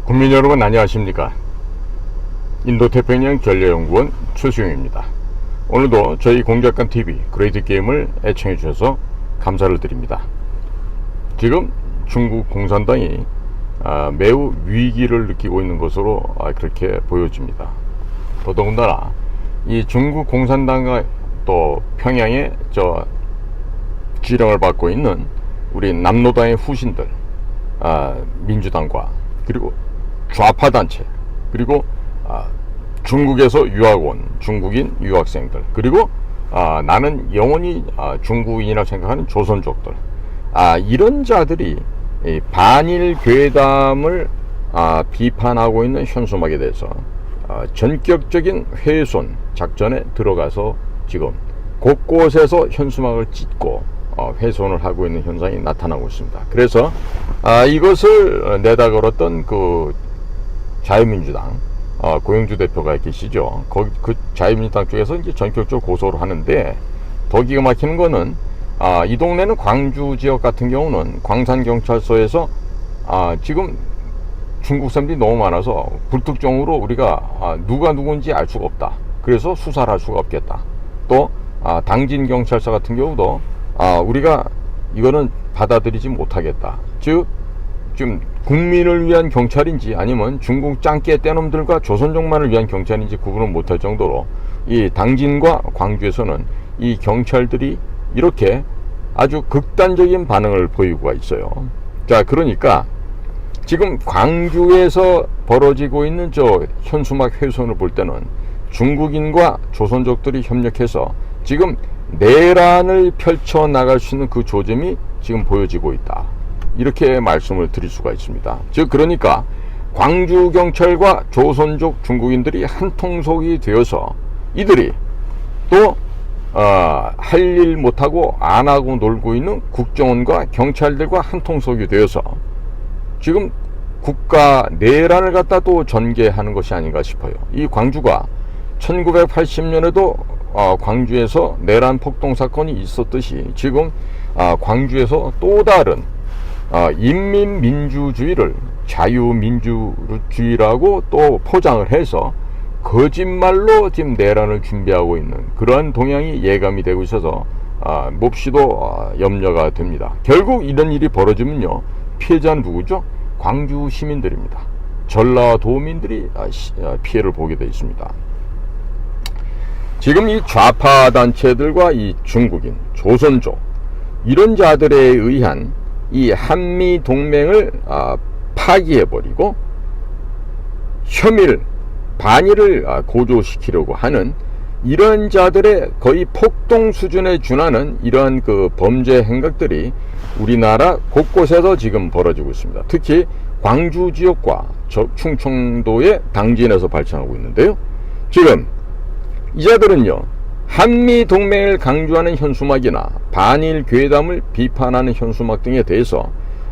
국민 여러분 안녕하십니까. 인도태평양 전략연구원 최수용입니다. 오늘도 저희 공작관TV 그레이트 게임을 애청해 주셔서 감사를 드립니다. 지금 중국 공산당이 매우 위기를 느끼고 있는 것으로 그렇게 보여집니다. 더더군다나 이 중국 공산당과 또 평양에 지령을 받고 있는 우리 남로당의 후신들, 민주당과 그리고 좌파 단체, 그리고 중국에서 유학 온 중국인 유학생들, 그리고 나는 영원히 중국인이라 생각하는 조선족들, 이런 자들이 반일 괴담을 비판하고 있는 현수막에 대해서 전격적인 훼손 작전에 들어가서 지금 곳곳에서 현수막을 찢고 훼손을 하고 있는 현상이 나타나고 있습니다. 그래서 이것을 내다 걸었던 그 자유민주당 고영주 대표가 계시죠. 그 자유민주당 쪽에서 이제 전격적으로 고소를 하는데, 더 기가 막히는 거는 이 동네는 광주 지역 같은 경우는 광산경찰서에서 지금 중국 사람들이 너무 많아서 불특정으로 우리가 누가 누군지 알 수가 없다. 그래서 수사를 할 수가 없겠다. 또 당진경찰서 같은 경우도 우리가 이거는 받아들이지 못하겠다. 즉 지금 국민을 위한 경찰인지 아니면 중국 짱깨 떼놈들과 조선족만을 위한 경찰인지 구분을 못할 정도로 이 당진과 광주에서는 이 경찰들이 이렇게 아주 극단적인 반응을 보이고 있어요. 자, 그러니까 지금 광주에서 벌어지고 있는 현수막 훼손을 볼 때는 중국인과 조선족들이 협력해서 지금 내란을 펼쳐나갈 수 있는 그 조짐이 지금 보여지고 있다. 이렇게 말씀을 드릴 수가 있습니다. 즉 그러니까 광주경찰과 조선족 중국인들이 한통속이 되어서 이들이 또 할 일 못하고 안 하고 놀고 있는 국정원과 경찰들과 한통속이 되어서 지금 국가 내란을 갖다 또 전개하는 것이 아닌가 싶어요. 이 광주가 1980년에도 광주에서 내란 폭동 사건이 있었듯이 지금 광주에서 또 다른 인민민주주의를 자유민주주의라고 또 포장을 해서 거짓말로 지금 내란을 준비하고 있는 그러한 동향이 예감이 되고 있어서 몹시도 염려가 됩니다. 결국 이런 일이 벌어지면요, 피해자는 누구죠? 광주 시민들입니다. 전라도민들이 피해를 보게 되어 있습니다. 지금 이 좌파 단체들과 이 중국인, 조선족 이런 자들에 의한 이 한미 동맹을 파기해버리고 혐의를, 반일을 고조시키려고 하는 이런 자들의 거의 폭동 수준에 준하는 이러한 그 범죄 행각들이 우리나라 곳곳에서 지금 벌어지고 있습니다. 특히 광주 지역과 충청도의 당진에서 발생하고 있는데요. 지금 이 자들은요, 한미 동맹을 강조하는 현수막이나 반일 괴담을 비판하는 현수막 등에 대해서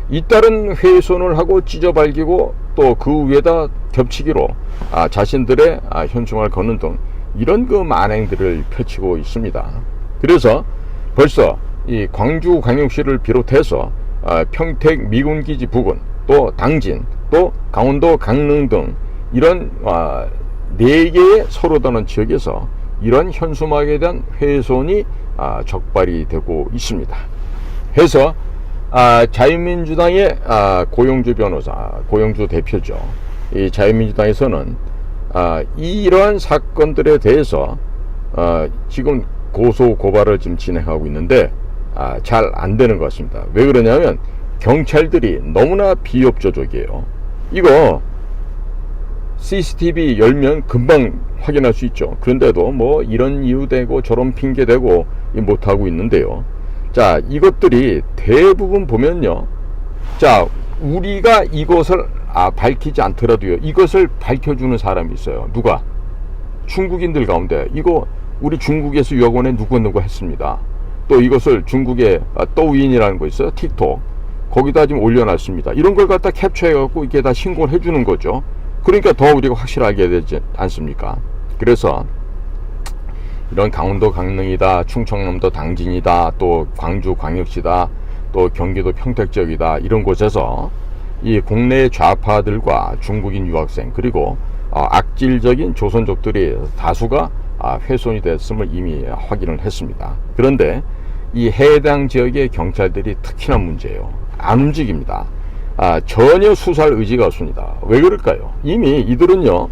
잇따른 훼손을 하고 찢어발기고 또 그 위에다 겹치기로 자신들의 현수막을 거는 등 이런 그 만행들을 펼치고 있습니다. 그래서 벌써 이 광주광역시를 비롯해서 평택 미군기지 부근, 또 당진, 또 강원도 강릉 등 이런 4개의 서로 다른 지역에서 이런 현수막에 대한 훼손이 적발이 되고 있습니다. 해서 자유민주당의 고영주 변호사, 고영주 대표죠. 이 자유민주당에서는 이러한 사건들에 대해서 지금 고소 고발을 지금 진행하고 있는데 잘 안 되는 것 같습니다. 왜 그러냐면 경찰들이 너무나 비협조적이에요. 이거 CCTV 열면 금방 확인할 수 있죠. 그런데도 뭐 이런 이유 대고 저런 핑계 대고 못하고 있는데요. 자, 이것들이 대부분 보면요, 자, 우리가 이것을 밝히지 않더라도요, 이것을 밝혀주는 사람이 있어요. 누가? 중국인들 가운데 이거 우리 중국에서 유학원에 누구 했습니다. 또 이것을 중국의 또우인이라는 거 있어요. 틱톡, 거기다 지금 올려놨습니다. 이런 걸 갖다 캡처해갖고 이게 다 신고를 해주는 거죠. 그러니까 더 우리가 확실하게 되지 않습니까? 그래서 이런 강원도 강릉이다, 충청남도 당진이다, 또 광주 광역시다, 또 경기도 평택 지역이다, 이런 곳에서 이 국내 좌파들과 중국인 유학생 그리고 악질적인 조선족들이 다수가 훼손이 됐음을 이미 확인을 했습니다. 그런데 이 해당 지역의 경찰들이 특히나 문제예요. 안 움직입니다. 전혀 수사할 의지가 없습니다. 왜 그럴까요? 이미 이들은요,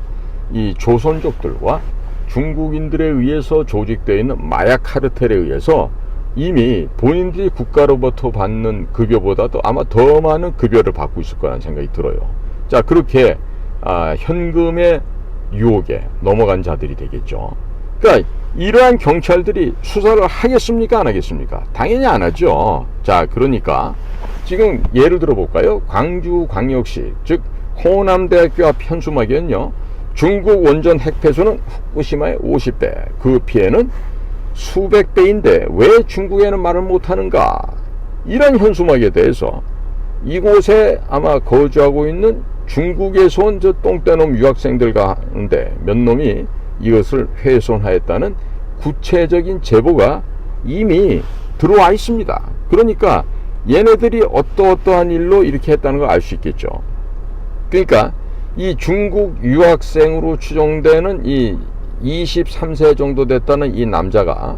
이 조선족들과 중국인들에 의해서 조직되어 있는 마약 카르텔에 의해서 이미 본인들이 국가로부터 받는 급여보다도 아마 더 많은 급여를 받고 있을 거라는 생각이 들어요. 자, 그렇게 현금의 유혹에 넘어간 자들이 되겠죠. 그러니까 이러한 경찰들이 수사를 하겠습니까? 안 하겠습니까? 당연히 안 하죠. 자, 그러니까 지금 예를 들어 볼까요? 광주광역시, 즉 호남대학교 앞 현수막에는요, 중국 원전 핵폐수는 후쿠시마의 50배, 그 피해는 수백 배인데 왜 중국에는 말을 못하는가? 이런 현수막에 대해서 이곳에 아마 거주하고 있는 중국에서 온 저 똥떼놈 유학생들 가운데 몇 놈이 이것을 훼손하였다는 구체적인 제보가 이미 들어와 있습니다. 그러니까 얘네들이 어떠한 일로 이렇게 했다는 걸 알 수 있겠죠. 그러니까 이 중국 유학생으로 추정되는 이 23세 정도 됐다는 이 남자가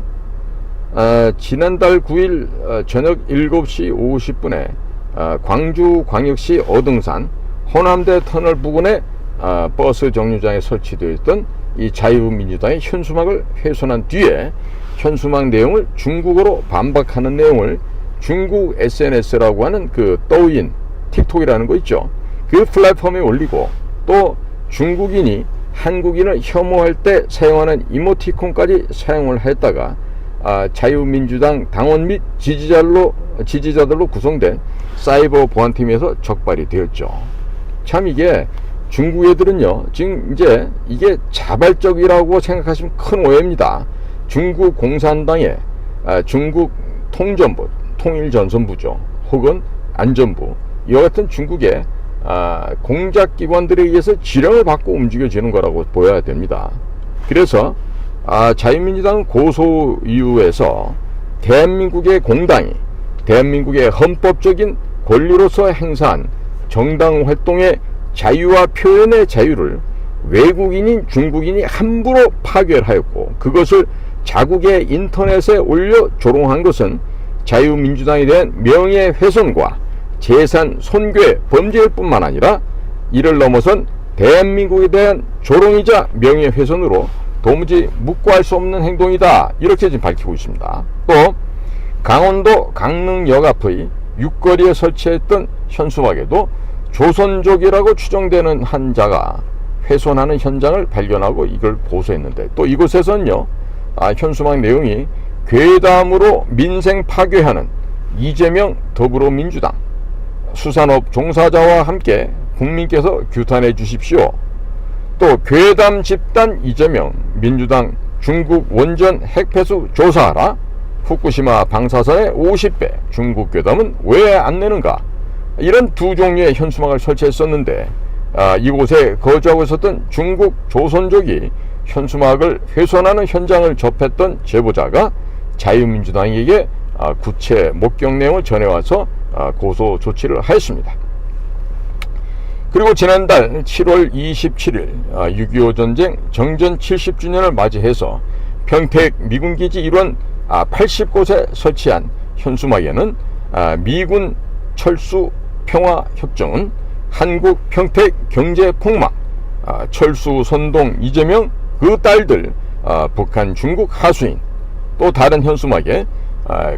지난달 9일 저녁 7시 50분에 광주광역시 어등산 호남대 터널 부근에 버스 정류장에 설치되어 있던 이 자유민주당의 현수막을 훼손한 뒤에 현수막 내용을 중국어로 반박하는 내용을 중국 SNS라고 하는 그 떠인 틱톡이라는 거 있죠. 그 플랫폼에 올리고 또 중국인이 한국인을 혐오할 때 사용하는 이모티콘까지 사용을 했다가 자유민주당 당원 및 지지자들로 구성된 사이버 보안팀에서 적발이 되었죠. 참 이게 중국 애들은요, 지금 이제 이게 자발적이라고 생각하시면 큰 오해입니다. 중국 공산당의 중국 통전부, 통일전선부죠, 혹은 안전부, 이와 같은 중국의 공작기관들에 의해서 지령을 받고 움직여지는 거라고 보여야 됩니다. 그래서 자유민주당 고소 이후에서 대한민국의 공당이 대한민국의 헌법적인 권리로서 행사한 정당 활동의 자유와 표현의 자유를 외국인인 중국인이 함부로 파괴하였고 그것을 자국의 인터넷에 올려 조롱한 것은 자유민주당에 대한 명예훼손과 재산 손괴 범죄일 뿐만 아니라 이를 넘어선 대한민국에 대한 조롱이자 명예훼손으로 도무지 묵과할 수 없는 행동이다, 이렇게 지금 밝히고 있습니다. 또 강원도 강릉역 앞의 육거리에 설치했던 현수막에도 조선족이라고 추정되는 한 자가 훼손하는 현장을 발견하고 이걸 고소했는데, 또 이곳에서는요, 현수막 내용이 괴담으로 민생 파괴하는 이재명 더불어민주당 수산업 종사자와 함께 국민께서 규탄해 주십시오. 또 괴담 집단 이재명 민주당 중국 원전 핵폐수 조사하라, 후쿠시마 방사선의 50배 중국 괴담은 왜 안 내는가, 이런 두 종류의 현수막을 설치했었는데 이곳에 거주하고 있었던 중국 조선족이 현수막을 훼손하는 현장을 접했던 제보자가 자유민주당에게 구체 목격 내용을 전해와서 고소 조치를 하였습니다. 그리고 지난달 7월 27일 6.25 전쟁 정전 70주년을 맞이해서 평택 미군기지 일원 80곳에 설치한 현수막에는 미군 철수 평화협정은 한국 평택 경제폭망, 철수 선동 이재명 그 딸들, 북한 중국 하수인, 또 다른 현수막에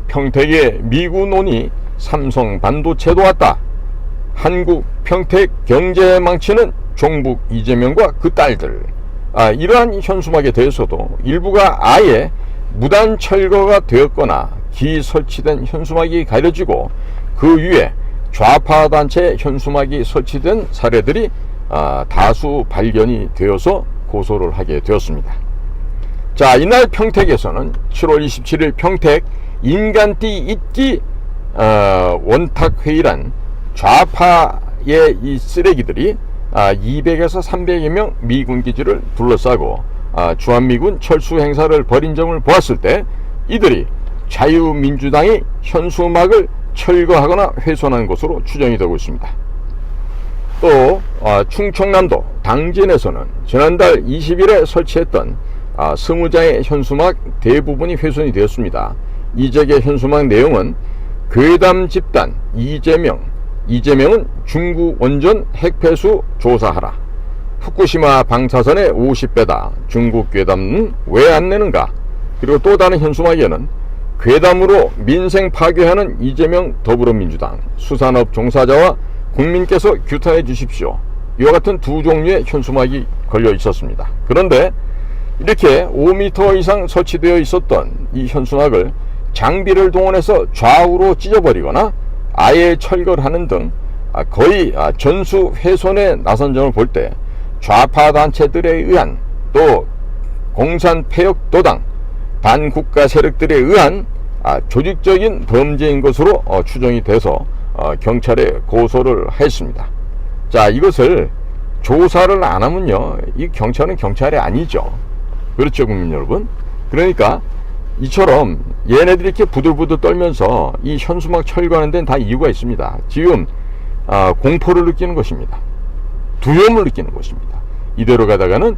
평택의 미군온이 삼성 반도체도 왔다, 한국 평택 경제 망치는 종북 이재명과 그 딸들, 이러한 현수막에 대해서도 일부가 아예 무단 철거가 되었거나 기설치된 현수막이 가려지고 그 위에 좌파 단체 현수막이 설치된 사례들이 다수 발견이 되어서 고소를 하게 되었습니다. 자, 이날 평택에서는 7월 27일 평택 인간띠 잊기 원탁회의란 좌파의 이 쓰레기들이 200에서 300여 명 미군 기지를 둘러싸고 주한미군 철수 행사를 벌인 점을 보았을 때 이들이 자유민주당이 현수막을 철거하거나 훼손한 것으로 추정이 되고 있습니다. 충청남도 당진에서는 지난달 20일에 설치했던 20장의 현수막 대부분이 훼손이 되었습니다. 이적의 현수막 내용은 괴담 집단 이재명은 중국 원전 핵폐수 조사하라, 후쿠시마 방사선의 50배다, 중국 괴담은 왜 안 내는가. 그리고 또 다른 현수막에는 괴담으로 민생 파괴하는 이재명 더불어민주당, 수산업 종사자와 국민께서 규탄해 주십시오. 이와 같은 두 종류의 현수막이 걸려 있었습니다. 그런데 이렇게 5m 이상 설치되어 있었던 이 현수막을 장비를 동원해서 좌우로 찢어버리거나 아예 철거하는 등 거의 전수 훼손에 나선 점을 볼 때 좌파 단체들에 의한, 또 공산 폐역 도당 반국가 세력들에 의한 조직적인 범죄인 것으로 추정이 돼서 경찰에 고소를 했습니다. 자, 이것을 조사를 안 하면요, 이 경찰은 경찰이 아니죠. 그렇죠, 국민 여러분? 그러니까 이처럼 얘네들이 이렇게 부들부들 떨면서 이 현수막 철거하는 데는 다 이유가 있습니다. 지금 공포를 느끼는 것입니다. 두려움을 느끼는 것입니다. 이대로 가다가는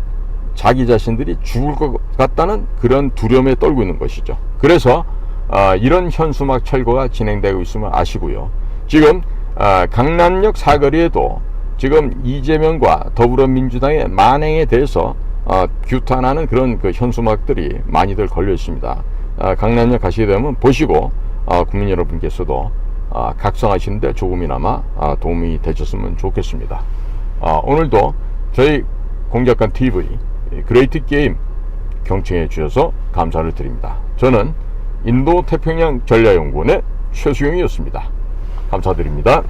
자기 자신들이 죽을 것 같다는 그런 두려움에 떨고 있는 것이죠. 그래서 이런 현수막 철거가 진행되고 있음을 아시고요. 지금 강남역 사거리에도 지금 이재명과 더불어민주당의 만행에 대해서 규탄하는 그런 그 현수막들이 많이들 걸려 있습니다. 강남역 가시게 되면 보시고 국민 여러분께서도 각성하시는데 조금이나마 도움이 되셨으면 좋겠습니다. 오늘도 저희 공작관 TV 그레이트 게임 경청해 주셔서 감사를 드립니다. 저는 인도 태평양 전략연구원의 최수영이었습니다. 감사드립니다.